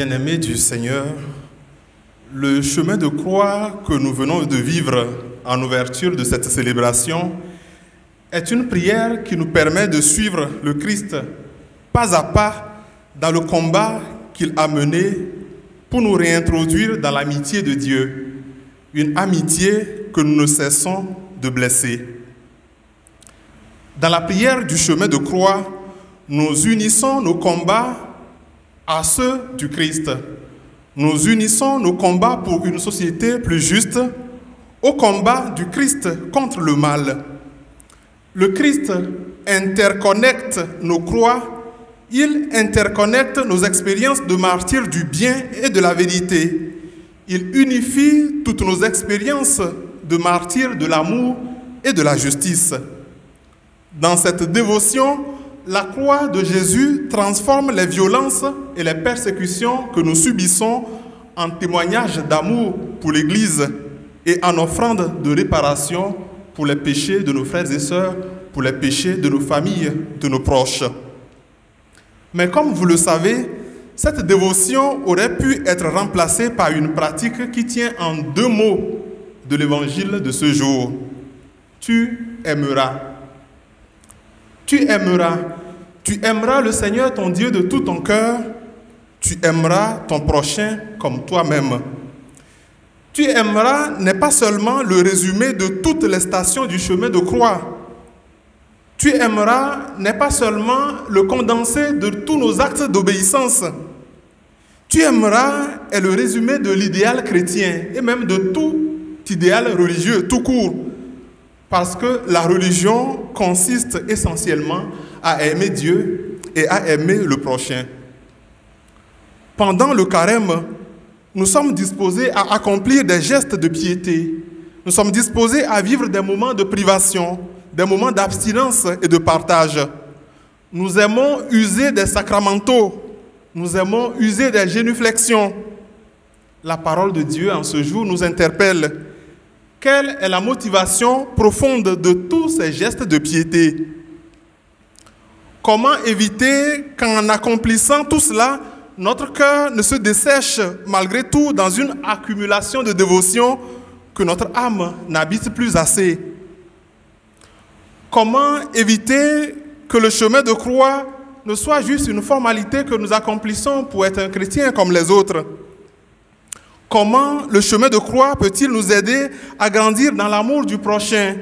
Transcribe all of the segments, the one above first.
Bien-aimés du Seigneur, le chemin de croix que nous venons de vivre en ouverture de cette célébration est une prière qui nous permet de suivre le Christ pas à pas dans le combat qu'il a mené pour nous réintroduire dans l'amitié de Dieu, une amitié que nous ne cessons de blesser. Dans la prière du chemin de croix, nous unissons nos combats à ceux du Christ. Nous unissons nos combats pour une société plus juste au combat du Christ contre le mal. Le Christ interconnecte nos croix, il interconnecte nos expériences de martyrs du bien et de la vérité. Il unifie toutes nos expériences de martyrs de l'amour et de la justice. Dans cette dévotion, la croix de Jésus transforme les violences et les persécutions que nous subissons en témoignage d'amour pour l'Église et en offrande de réparation pour les péchés de nos frères et sœurs, pour les péchés de nos familles, de nos proches. Mais comme vous le savez, cette dévotion aurait pu être remplacée par une pratique qui tient en deux mots de l'évangile de ce jour. Tu aimeras. Tu aimeras. Tu aimeras le Seigneur ton Dieu de tout ton cœur. Tu aimeras ton prochain comme toi-même. Tu aimeras n'est pas seulement le résumé de toutes les stations du chemin de croix. Tu aimeras n'est pas seulement le condensé de tous nos actes d'obéissance. Tu aimeras est le résumé de l'idéal chrétien et même de tout idéal religieux, tout court. Parce que la religion consiste essentiellement à aimer Dieu et à aimer le prochain. Pendant le carême, nous sommes disposés à accomplir des gestes de piété. Nous sommes disposés à vivre des moments de privation, des moments d'abstinence et de partage. Nous aimons user des sacramentaux. Nous aimons user des génuflexions. La parole de Dieu en ce jour nous interpelle. Quelle est la motivation profonde de tous ces gestes de piété? Comment éviter qu'en accomplissant tout cela, notre cœur ne se dessèche malgré tout dans une accumulation de dévotion que notre âme n'habite plus assez? Comment éviter que le chemin de croix ne soit juste une formalité que nous accomplissons pour être un chrétien comme les autres? Comment le chemin de croix peut-il nous aider à grandir dans l'amour du prochain?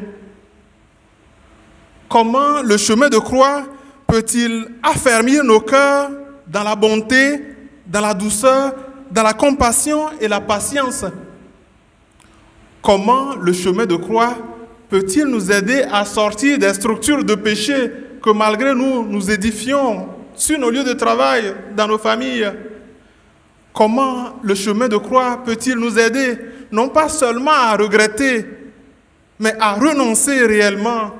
Comment le chemin de croix peut-il affermir nos cœurs dans la bonté, dans la douceur, dans la compassion et la patience? Comment le chemin de croix peut-il nous aider à sortir des structures de péché que malgré nous, nous édifions sur nos lieux de travail, dans nos familles? Comment le chemin de croix peut-il nous aider, non pas seulement à regretter, mais à renoncer réellement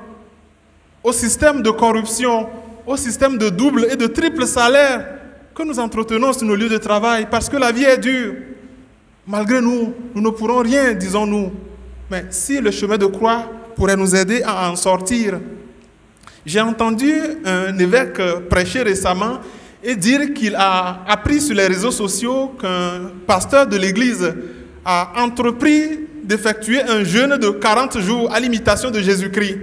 au système de corruption, au système de double et de triple salaire que nous entretenons sur nos lieux de travail, parce que la vie est dure. Malgré nous, nous ne pourrons rien, disons-nous. Mais si le chemin de croix pourrait nous aider à en sortir. J'ai entendu un évêque prêcher récemment et dire qu'il a appris sur les réseaux sociaux qu'un pasteur de l'église a entrepris d'effectuer un jeûne de 40 jours à l'imitation de Jésus-Christ.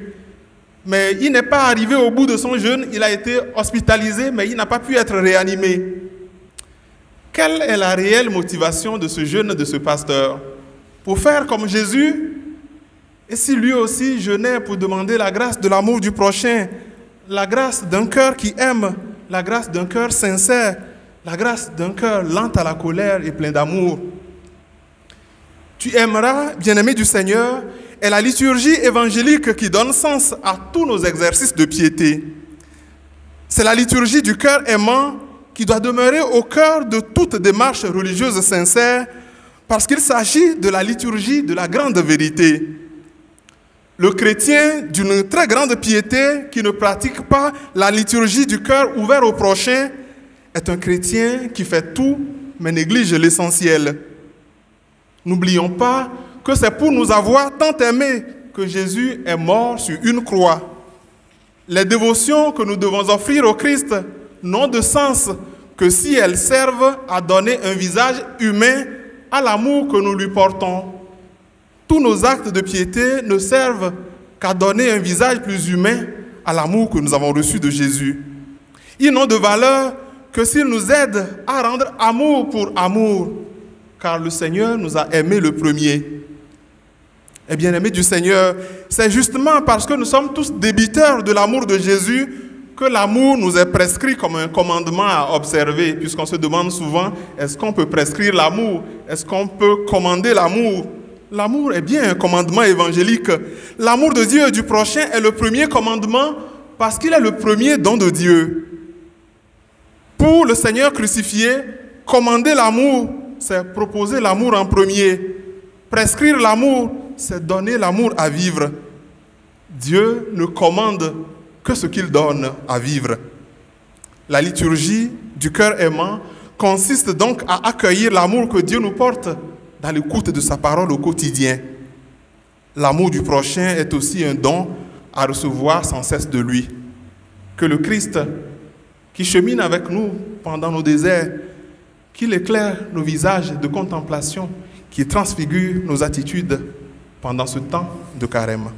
Mais il n'est pas arrivé au bout de son jeûne, il a été hospitalisé, mais il n'a pas pu être réanimé. Quelle est la réelle motivation de ce jeûne de ce pasteur? Pour faire comme Jésus? Et si lui aussi jeûnait pour demander la grâce de l'amour du prochain, la grâce d'un cœur qui aime, la grâce d'un cœur sincère, la grâce d'un cœur lent à la colère et plein d'amour? Tu aimeras, bien-aimé du Seigneur, est la liturgie évangélique qui donne sens à tous nos exercices de piété. C'est la liturgie du cœur aimant qui doit demeurer au cœur de toute démarche religieuse sincère parce qu'il s'agit de la liturgie de la grande vérité. Le chrétien d'une très grande piété qui ne pratique pas la liturgie du cœur ouvert au prochain est un chrétien qui fait tout mais néglige l'essentiel. N'oublions pas que c'est pour nous avoir tant aimés que Jésus est mort sur une croix. Les dévotions que nous devons offrir au Christ n'ont de sens que si elles servent à donner un visage humain à l'amour que nous lui portons. Tous nos actes de piété ne servent qu'à donner un visage plus humain à l'amour que nous avons reçu de Jésus. Ils n'ont de valeur que s'ils nous aident à rendre amour pour amour, car le Seigneur nous a aimés le premier. Et bien-aimés du Seigneur, c'est justement parce que nous sommes tous débiteurs de l'amour de Jésus que l'amour nous est prescrit comme un commandement à observer, puisqu'on se demande souvent, est-ce qu'on peut prescrire l'amour? Est-ce qu'on peut commander l'amour? L'amour est bien un commandement évangélique. L'amour de Dieu et du prochain est le premier commandement parce qu'il est le premier don de Dieu. Pour le Seigneur crucifié, commander l'amour, c'est proposer l'amour en premier. Prescrire l'amour, c'est donner l'amour à vivre. Dieu ne commande que ce qu'il donne à vivre. La liturgie du cœur aimant consiste donc à accueillir l'amour que Dieu nous porte dans l'écoute de sa parole au quotidien. L'amour du prochain est aussi un don à recevoir sans cesse de lui. Que le Christ, qui chemine avec nous pendant nos déserts, qu'il éclaire nos visages de contemplation, qui transfigure nos attitudes pendant ce temps de carême.